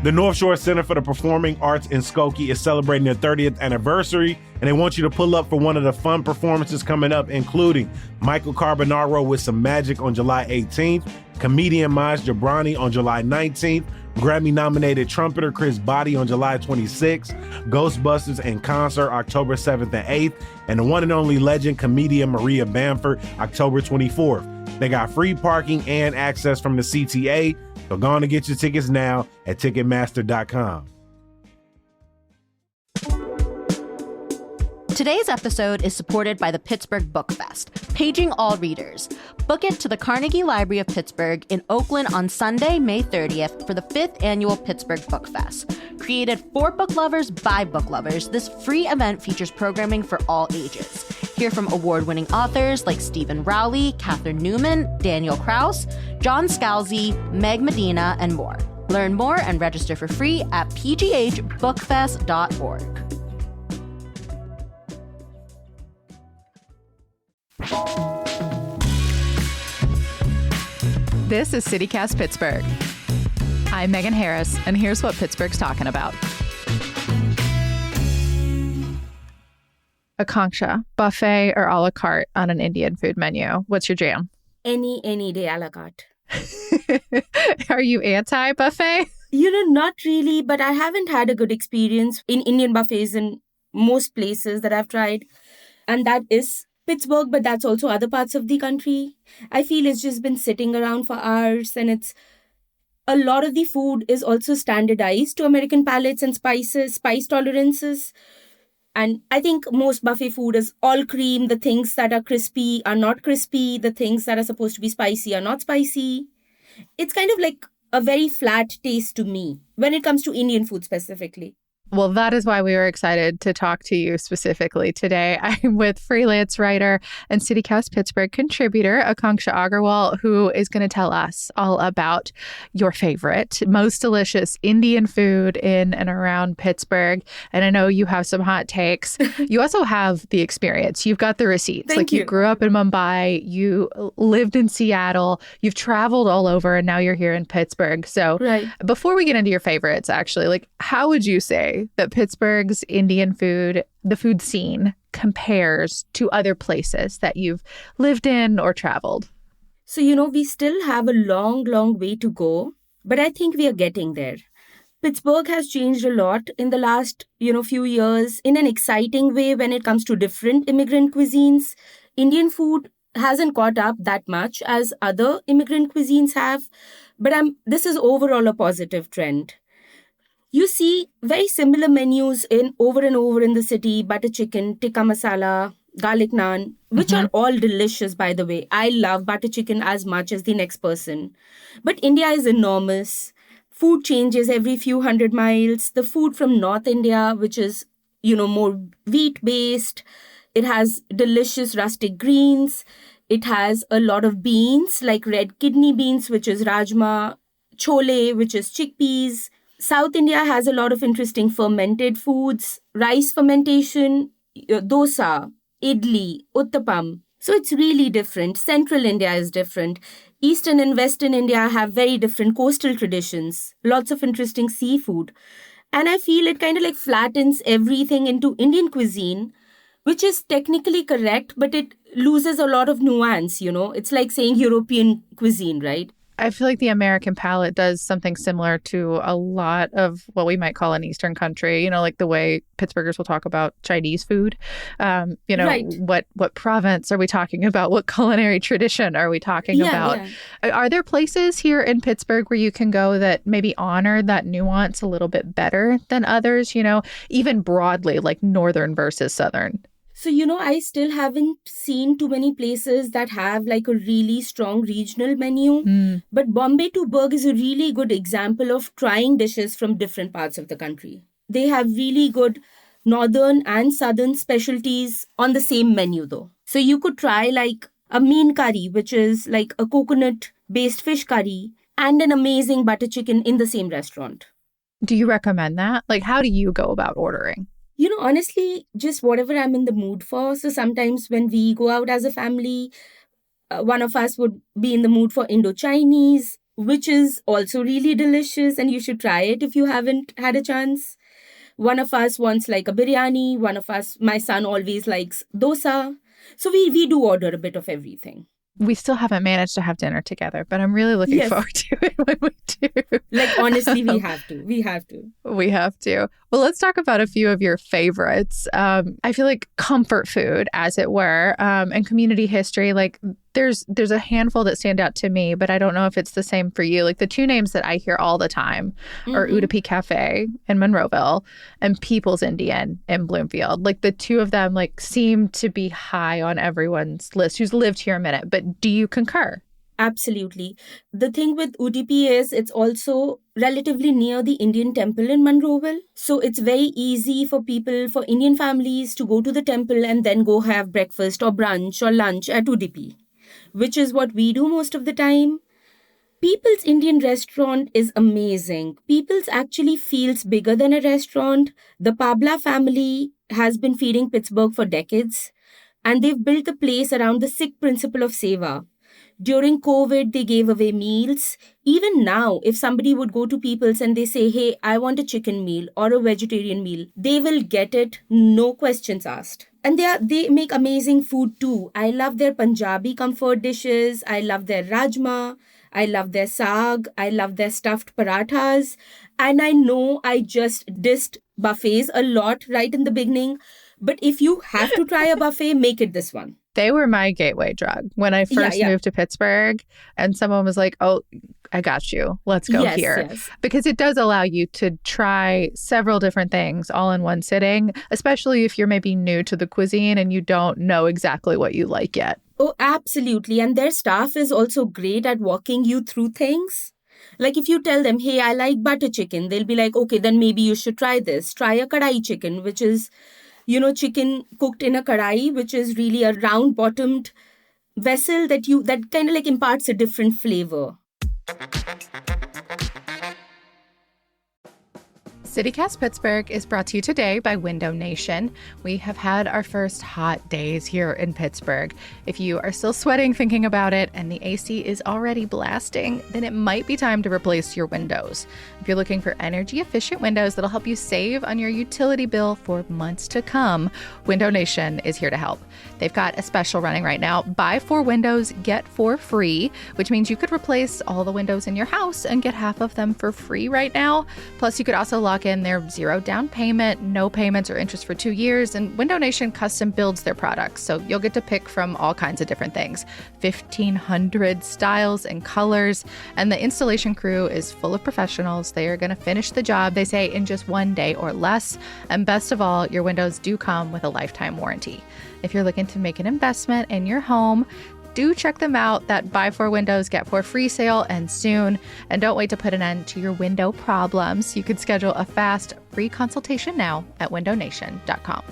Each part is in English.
The North Shore Center for the Performing Arts in Skokie is celebrating their 30th anniversary, and they want you to pull up for one of the fun performances coming up, including Michael Carbonaro with some magic on July 18th, comedian Maj Jabrani on July 19th, Grammy-nominated trumpeter Chris Botti on July 26th, Ghostbusters in concert October 7th and 8th, and the one and only legend comedian Maria Bamford October 24th. They got free parking and access from the CTA, so go on and get your tickets now at Ticketmaster.com. Today's episode is supported by the Pittsburgh Book Fest, paging all readers. Book it to the Carnegie Library of Pittsburgh in Oakland on Sunday, May 30th for the 5th annual Pittsburgh Book Fest. Created for book lovers by book lovers, this free event features programming for all ages. Hear from award-winning authors like Stephen Rowley, Catherine Newman, Daniel Kraus, John Scalzi, Meg Medina, and more. Learn more and register for free at pghbookfest.org. This is CityCast Pittsburgh. I'm Megan Harris, and here's what Pittsburgh's talking about. Aakanksha, buffet or a la carte on an Indian food menu? What's your jam? Any day a la carte. Are you anti-buffet? Not really, but I haven't had a good experience in Indian buffets in most places that I've tried. And that is Pittsburgh, but that's also other parts of the country. I feel it's just been sitting around for hours, and a lot of the food is also standardized to American palates and spice tolerances. And I think most buffet food is all cream. The things that are crispy are not crispy. The things that are supposed to be spicy are not spicy. It's kind of like a very flat taste to me when it comes to Indian food specifically. Well, that is why we were excited to talk to you specifically today. I'm with freelance writer and CityCast Pittsburgh contributor, Aakanksha Agarwal, who is going to tell us all about your favorite, most delicious Indian food in and around Pittsburgh. And I know you have some hot takes. You also have the experience. You've got the receipts. Thank you. You grew up in Mumbai. You lived in Seattle. You've traveled all over, and now you're here in Pittsburgh. So Before we get into your favorites, actually, how would you say that Pittsburgh's Indian food, the food scene, compares to other places that you've lived in or traveled? So, we still have a long way to go, but I think we are getting there. Pittsburgh has changed a lot in the last, few years in an exciting way when it comes to different immigrant cuisines. Indian food hasn't caught up that much as other immigrant cuisines have, but this is overall a positive trend. You see very similar menus over and over in the city: butter chicken, tikka masala, garlic naan, which are all delicious, by the way. I love butter chicken as much as the next person. But India is enormous. Food changes every few hundred miles. The food from North India, which is, more wheat-based. It has delicious rustic greens. It has a lot of beans, like red kidney beans, which is rajma, chole, which is chickpeas. South India has a lot of interesting fermented foods, rice fermentation, dosa, idli, uttapam. So it's really different. Central India is different. Eastern and Western India have very different coastal traditions, lots of interesting seafood. And I feel it kind of flattens everything into Indian cuisine, which is technically correct, but it loses a lot of nuance, It's like saying European cuisine, right? I feel like the American palate does something similar to a lot of what we might call an Eastern country, like the way Pittsburghers will talk about Chinese food. What province are we talking about? What culinary tradition are we talking about? Yeah. Are there places here in Pittsburgh where you can go that maybe honor that nuance a little bit better than others, even broadly, like Northern versus Southern? So, I still haven't seen too many places that have a really strong regional menu. But Bombay to Burg is a really good example of trying dishes from different parts of the country. They have really good northern and southern specialties on the same menu, though. So you could try a meen curry, which is a coconut-based fish curry, and an amazing butter chicken in the same restaurant. Do you recommend that? How do you go about ordering? Honestly, just whatever I'm in the mood for. So sometimes when we go out as a family, one of us would be in the mood for Indo-Chinese. which is also really delicious, and you should try it if you haven't had a chance. One of us wants like a biryani. One of us, my son always likes dosa. So we do order a bit of everything. We still haven't managed to have dinner together, but I'm really looking forward to it when we do. Like, honestly, we have to. We have to. We have to. Well, let's talk about a few of your favorites. I feel like comfort food, as it were, and community history. Like, there's a handful that stand out to me, but I don't know if it's the same for you. Like, the two names that I hear all the time are Udupi Cafe in Monroeville and People's Indian in Bloomfield. Like, the two of them like seem to be high on everyone's list who's lived here a minute. But do you concur? Absolutely. The thing with Udupi is it's also relatively near the Indian temple in Monroeville. So it's very easy for people, for Indian families, to go to the temple and then go have breakfast or brunch or lunch at Udupi, which is what we do most of the time. People's Indian restaurant is amazing. People's actually feels bigger than a restaurant. The Pabla family has been feeding Pittsburgh for decades, and they've built the place around the Sikh principle of seva. During COVID, they gave away meals. Even now, if somebody would go to People's and they say, hey, I want a chicken meal or a vegetarian meal, they will get it, no questions asked. And they make amazing food too. I love their Punjabi comfort dishes. I love their rajma. I love their saag. I love their stuffed parathas. And I know I just dissed buffets a lot right in the beginning. But if you have to try a buffet, make it this one. They were my gateway drug when I first moved to Pittsburgh, and someone was like, oh, I got you. Let's go here. Yes. Because it does allow you to try several different things all in one sitting, especially if you're maybe new to the cuisine and you don't know exactly what you like yet. Oh, absolutely. And their staff is also great at walking you through things. Like if you tell them, hey, I like butter chicken, they'll be like, okay, then maybe you should try this. Try a kadai chicken, which is chicken cooked in a kadai, which is really a round-bottomed vessel that kind of like imparts a different flavor. CityCast Pittsburgh is brought to you today by Window Nation. We have had our first hot days here in Pittsburgh. If you are still sweating thinking about it and the AC is already blasting, then it might be time to replace your windows. If you're looking for energy-efficient windows that'll help you save on your utility bill for months to come, Window Nation is here to help. They've got a special running right now. Buy 4 windows, get 4 free, which means you could replace all the windows in your house and get half of them for free right now. Plus, you could also lock in their 0 down payment, no payments or interest for 2 years, and Window Nation custom builds their products. So you'll get to pick from all kinds of different things, 1,500 styles and colors, and the installation crew is full of professionals. They are going to finish the job, they say, in just 1 day or less. And best of all, your windows do come with a lifetime warranty. If you're looking to make an investment in your home, do check them out. That buy 4 windows, get 4 free sale ends soon. And don't wait to put an end to your window problems. You could schedule a fast, free consultation now at windownation.com.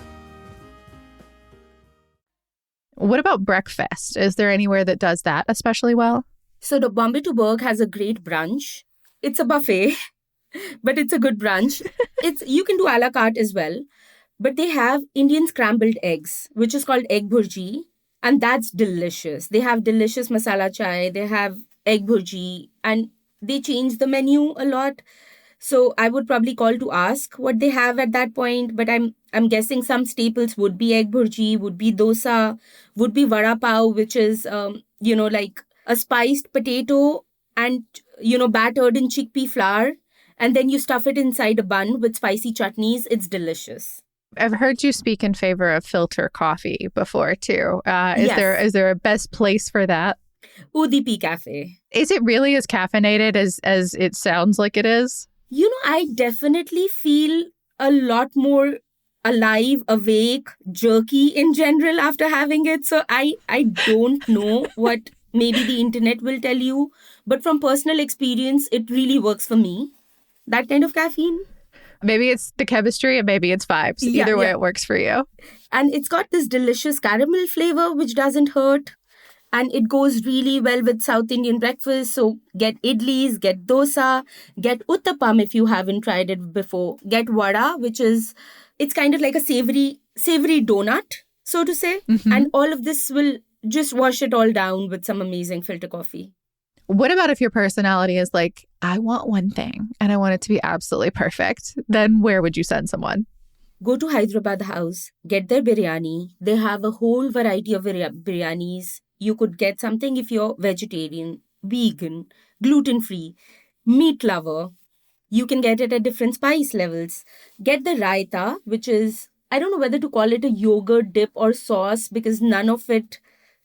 What about breakfast? Is there anywhere that does that especially well? So the Bombay to Burg has a great brunch. It's a buffet, but it's a good brunch. You can do a la carte as well. But they have Indian scrambled eggs, which is called egg bhurji. And that's delicious. They have delicious masala chai. They have egg bhurji. And they change the menu a lot. So I would probably call to ask what they have at that point. But I'm guessing some staples would be egg bhurji, would be dosa, would be vada pav, which is, like a spiced potato and, battered in chickpea flour. And then you stuff it inside a bun with spicy chutneys. It's delicious. I've heard you speak in favor of filter coffee before, too. Is there a best place for that? Udupi Cafe. Is it really as caffeinated as it sounds like it is? I definitely feel a lot more alive, awake, jerky in general after having it. So I don't know what maybe the internet will tell you. But from personal experience, it really works for me. That kind of caffeine. Maybe it's the chemistry and maybe it's vibes. Either way, it works for you. And it's got this delicious caramel flavor, which doesn't hurt. And it goes really well with South Indian breakfast. So get idlis, get dosa, get uttapam if you haven't tried it before. Get vada, it's kind of like a savory donut, so to say. Mm-hmm. And all of this will just wash it all down with some amazing filter coffee. What about if your personality is like, I want one thing and I want it to be absolutely perfect? Then where would you send someone? Go to Hyderabad House, get their biryani. They have a whole variety of biryanis. You could get something if you're vegetarian, vegan, gluten-free, meat lover. You can get it at different spice levels. Get the raita, which is, I don't know whether to call it a yogurt dip or sauce because none of it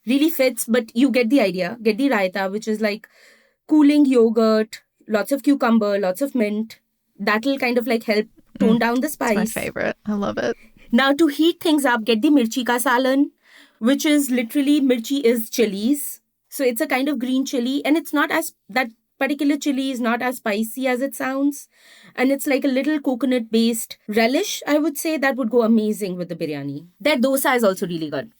really fits, but you get the idea. Get the raita, which is like cooling yogurt, lots of cucumber, lots of mint. That'll kind of like help tone down the spice. It's my favorite. I love it. Now to heat things up, get the mirchi ka salan, which is literally mirchi is chilies. So it's a kind of green chili and it's not as, that particular chili is not as spicy as it sounds. And it's like a little coconut based relish, I would say, that would go amazing with the biryani. Their dosa is also really good.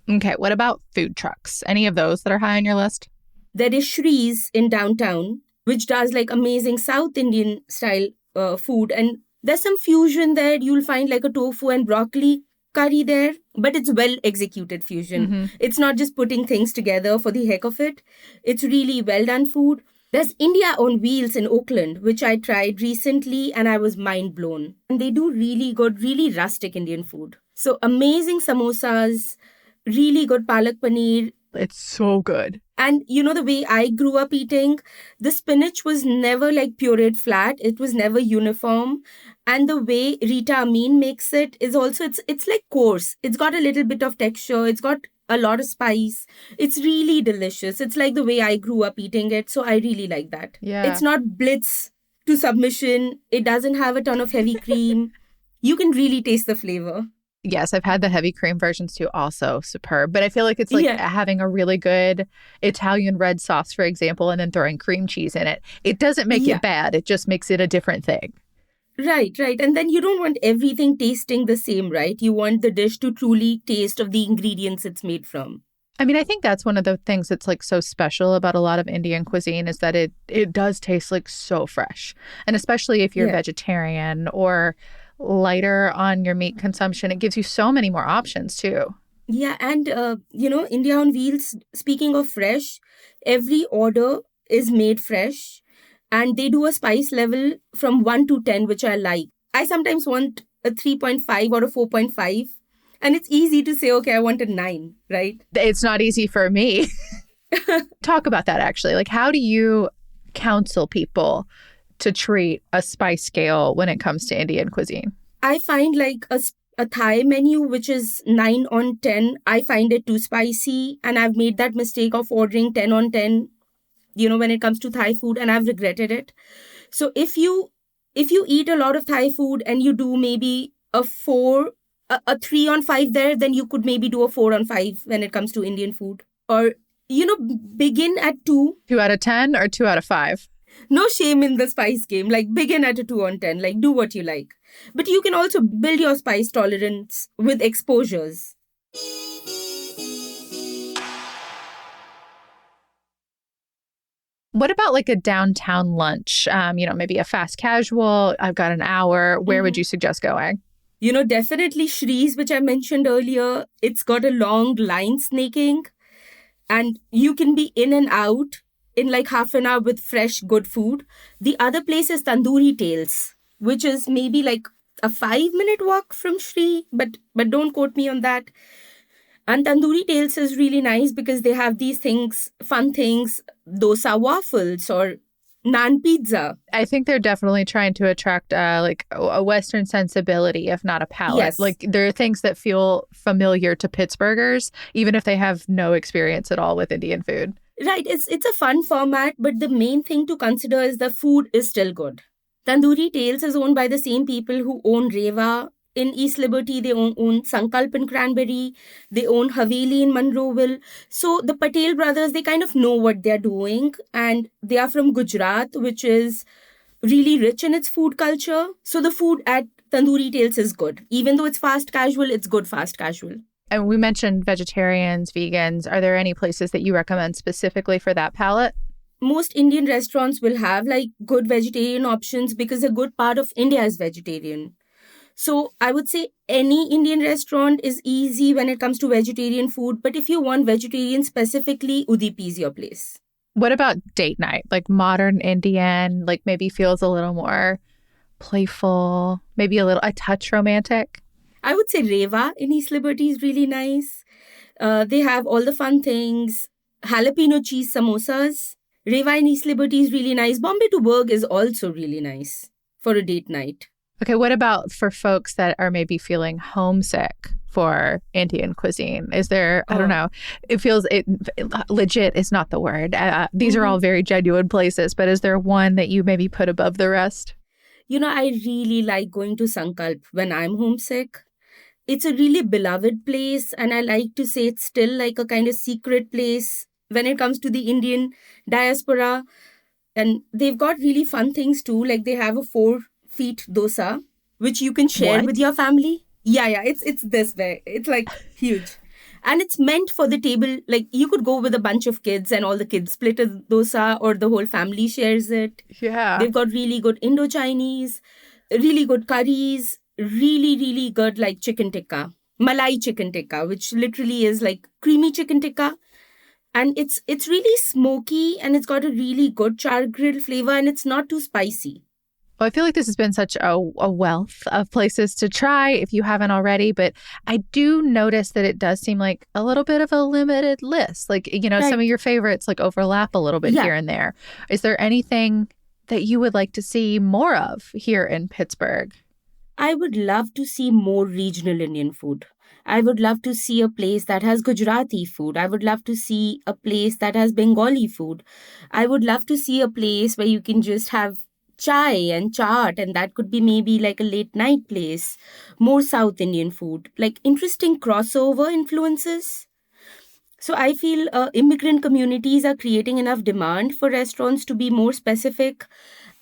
Okay, what about food trucks? Any of those that are high on your list? There is Shree's in downtown, which does like amazing South Indian style food. And there's some fusion there. You'll find like a tofu and broccoli curry there, but it's well executed fusion. Mm-hmm. It's not just putting things together for the heck of it. It's really well done food. There's India on Wheels in Oakland, which I tried recently and I was mind blown. And they do really good, really rustic Indian food. So amazing samosas, really good palak paneer. It's so good. And you know, the way I grew up eating, the spinach was never like pureed flat. It was never uniform. And the way Rita Amin makes it is also, it's like coarse. It's got a little bit of texture. It's got a lot of spice. It's really delicious. It's like the way I grew up eating it. So I really like that. Yeah. It's not blitz to submission. It doesn't have a ton of heavy cream. You can really taste the flavor. Yes, I've had the heavy cream versions too, also superb. But I feel like it's like having a really good Italian red sauce, for example, and then throwing cream cheese in it. It doesn't make it bad. It just makes it a different thing. Right. And then you don't want everything tasting the same, right? You want the dish to truly taste of the ingredients it's made from. I mean, I think that's one of the things that's like so special about a lot of Indian cuisine is that it does taste like so fresh. And especially if you're vegetarian or lighter on your meat consumption, it gives you so many more options too. Yeah. And, India on Wheels, speaking of fresh, every order is made fresh. And they do a spice level from 1 to 10, which I like. I sometimes want a 3.5 or a 4.5. And it's easy to say, okay, I want a 9, right? It's not easy for me. Talk about that, actually. Like, how do you counsel people to treat a spice scale when it comes to Indian cuisine? I find like a Thai menu, which is 9 on 10, I find it too spicy. And I've made that mistake of ordering 10 on 10. When it comes to Thai food, and I've regretted it. So if you eat a lot of Thai food and you do maybe a 3 on 5 there, then you could maybe do a 4 on 5 when it comes to Indian food. Or, begin at 2. 2 out of 10 or 2 out of 5? No shame in the spice game. Like begin at a 2 on 10. Like do what you like. But you can also build your spice tolerance with exposures. What about like a downtown lunch? Maybe a fast casual. I've got an hour. Where would you suggest going? Definitely Shree's, which I mentioned earlier. It's got a long line snaking. And you can be in and out in like half an hour with fresh, good food. The other place is Tandoori Tales, which is maybe like a 5-minute walk from Shree. But don't quote me on that. And Tandoori Tales is really nice because they have these things, fun things, dosa waffles or naan pizza. I think they're definitely trying to attract like a Western sensibility, if not a palate. Yes. Like there are things that feel familiar to Pittsburghers, even if they have no experience at all with Indian food. Right. It's a fun format, but the main thing to consider is the food is still good. Tandoori Tales is owned by the same people who own Reva. In East Liberty, they own Sankalp in Cranberry. They own Haveli in Monroeville. So the Patel brothers, they kind of know what they're doing. And they are from Gujarat, which is really rich in its food culture. So the food at Tandoori Tales is good. Even though it's fast casual, it's good fast casual. And we mentioned vegetarians, vegans. Are there any places that you recommend specifically for that palate? Most Indian restaurants will have like good vegetarian options because a good part of India is vegetarian. So I would say any Indian restaurant is easy when it comes to vegetarian food. But if you want vegetarian specifically, Udupi is your place. What about date night? Like modern Indian, like maybe feels a little more playful, maybe a touch romantic? I would say Reva in East Liberty is really nice. They have all the fun things. Jalapeno cheese samosas. Reva in East Liberty is really nice. Bombay to Berg is also really nice for a date night. Okay, what about for folks that are maybe feeling homesick for Indian cuisine? Is there, I don't know, legit is not the word. These are all very genuine places, but is there one that you maybe put above the rest? I really like going to Sankalp when I'm homesick. It's a really beloved place, and I like to say it's still like a kind of secret place when it comes to the Indian diaspora. And they've got really fun things too, like they have a 4-feet dosa, which you can share with your family. Yeah, it's this big. It's like huge. And it's meant for the table. Like you could go with a bunch of kids and all the kids split a dosa or the whole family shares it. Yeah. They've got really good Indo-Chinese, really good curries, really, really good like chicken tikka, Malai chicken tikka, which literally is like creamy chicken tikka. And it's really smoky and it's got a really good char grill flavor and it's not too spicy. Well, I feel like this has been such a wealth of places to try if you haven't already, but I do notice that it does seem like a little bit of a limited list. Like, some of your favorites like overlap a little bit here and there. Is there anything that you would like to see more of here in Pittsburgh? I would love to see more regional Indian food. I would love to see a place that has Gujarati food. I would love to see a place that has Bengali food. I would love to see a place where you can just have chai and chaat, and that could be maybe like a late night place. More South Indian food, like interesting crossover influences. So I feel immigrant communities are creating enough demand for restaurants to be more specific.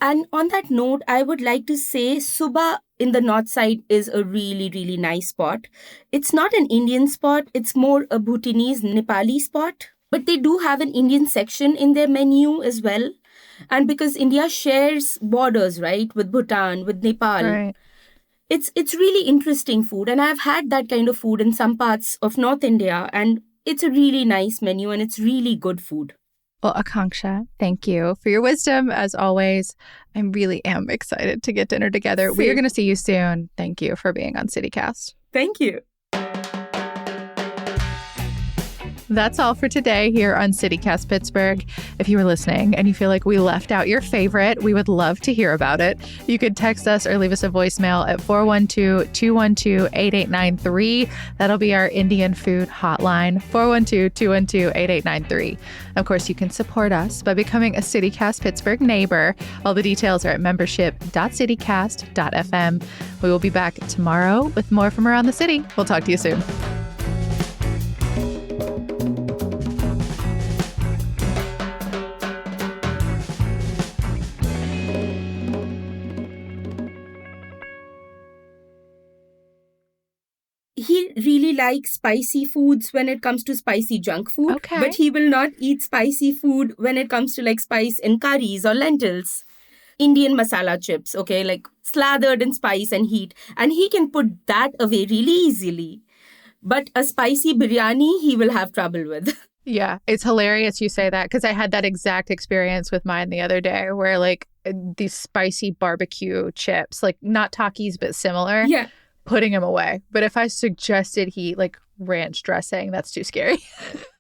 And on that note, I would like to say Suba in the north side is a really, really nice spot. It's not an Indian spot. It's more a Bhutanese, Nepali spot. But they do have an Indian section in their menu as well. And because India shares borders, right, with Bhutan, with Nepal, right. It's really interesting food. And I've had that kind of food in some parts of North India. And it's a really nice menu and it's really good food. Well, Aakanksha, thank you for your wisdom. As always, I really am excited to get dinner together. We are going to see you soon. Thank you for being on CityCast. Thank you. That's all for today here on CityCast Pittsburgh. If you were listening and you feel like we left out your favorite, we would love to hear about it. You could text us or leave us a voicemail at 412-212-8893. That'll be our Indian food hotline, 412-212-8893. Of course, you can support us by becoming a CityCast Pittsburgh neighbor. All the details are at membership.citycast.fm. We will be back tomorrow with more from around the city. We'll talk to you soon. He really likes spicy foods when it comes to spicy junk food. Okay. But he will not eat spicy food when it comes to like spice in curries or lentils. Indian masala chips, okay, like slathered in spice and heat. And he can put that away really easily. But a spicy biryani, he will have trouble with. Yeah, it's hilarious you say that because I had that exact experience with mine the other day where like these spicy barbecue chips, like not Takis, but similar. Yeah. Putting him away. But if I suggested he eat like ranch dressing, that's too scary.